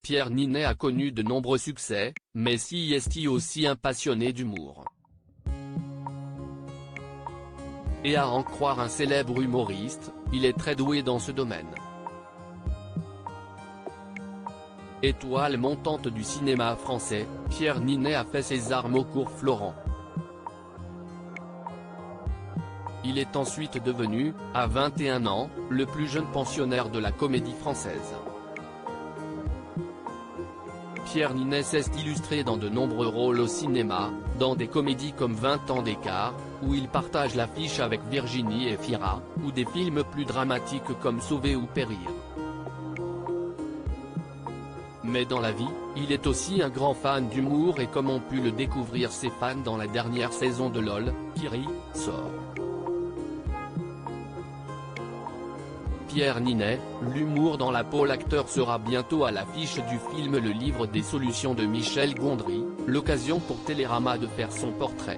Pierre Ninet a connu de nombreux succès, mais est aussi un passionné d'humour. Et à en croire un célèbre humoriste, il est très doué dans ce domaine. Étoile montante du cinéma français, Pierre Ninet a fait ses armes au Cours Florent. Il est ensuite devenu, à 21 ans, le plus jeune pensionnaire de la comédie française. Pierre Ninet s'est illustré dans de nombreux rôles au cinéma, dans des comédies comme 20 ans d'écart, où il partage l'affiche avec Virginie Efira, ou des films plus dramatiques comme Sauver ou Périr. Mais dans la vie, il est aussi un grand fan d'humour et comme ont pu le découvrir ses fans dans la dernière saison de LOL, Qui rit, sort. Pierre Ninet, l'humour dans la peau. L'acteur sera bientôt à l'affiche du film Le Livre des Solutions de Michel Gondry, l'occasion pour Télérama de faire son portrait.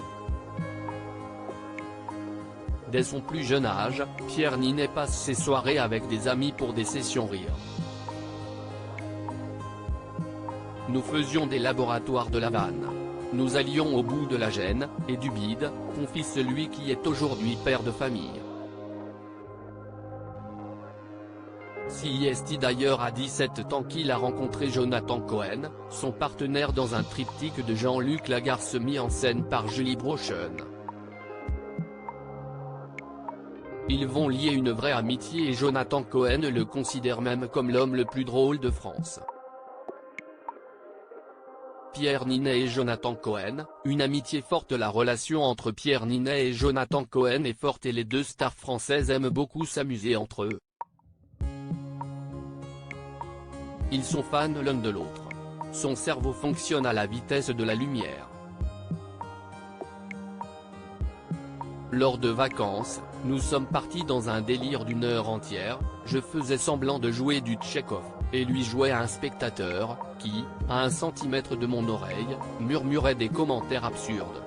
Dès son plus jeune âge, Pierre Ninet passe ses soirées avec des amis pour des sessions rire. Nous faisions des laboratoires de la vanne. Nous allions au bout de la gêne, et du bide, confie celui qui est aujourd'hui père de famille. D'ailleurs a 17 ans qu'il a rencontré Jonathan Cohen, son partenaire dans un triptyque de Jean-Luc Lagarce mis en scène par Julie Brochen. Ils vont lier une vraie amitié et Jonathan Cohen le considère même comme l'homme le plus drôle de France. Pierre Ninet et Jonathan Cohen, une amitié forte. La relation entre Pierre Ninet et Jonathan Cohen est forte et les deux stars françaises aiment beaucoup s'amuser entre eux. Ils sont fans l'un de l'autre. Son cerveau fonctionne à la vitesse de la lumière. Lors de vacances, nous sommes partis dans un délire d'une heure entière, je faisais semblant de jouer du Tchekhov, et lui jouait à un spectateur, qui, à 1 centimètre de mon oreille, murmurait des commentaires absurdes.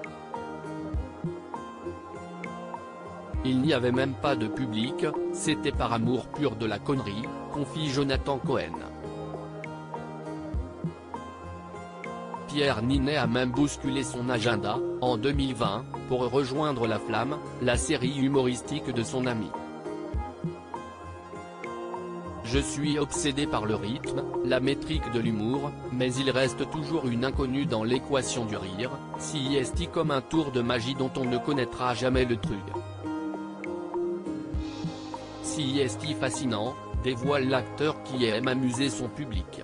Il n'y avait même pas de public, c'était par amour pur de la connerie, confie Jonathan Cohen. Pierre Ninet a même bousculé son agenda, en 2020, pour rejoindre La Flamme, la série humoristique de son ami. Je suis obsédé par le rythme, la métrique de l'humour, mais il reste toujours une inconnue dans l'équation du rire, c'est comme un tour de magie dont on ne connaîtra jamais le truc. C'est fascinant, dévoile l'acteur qui aime amuser son public.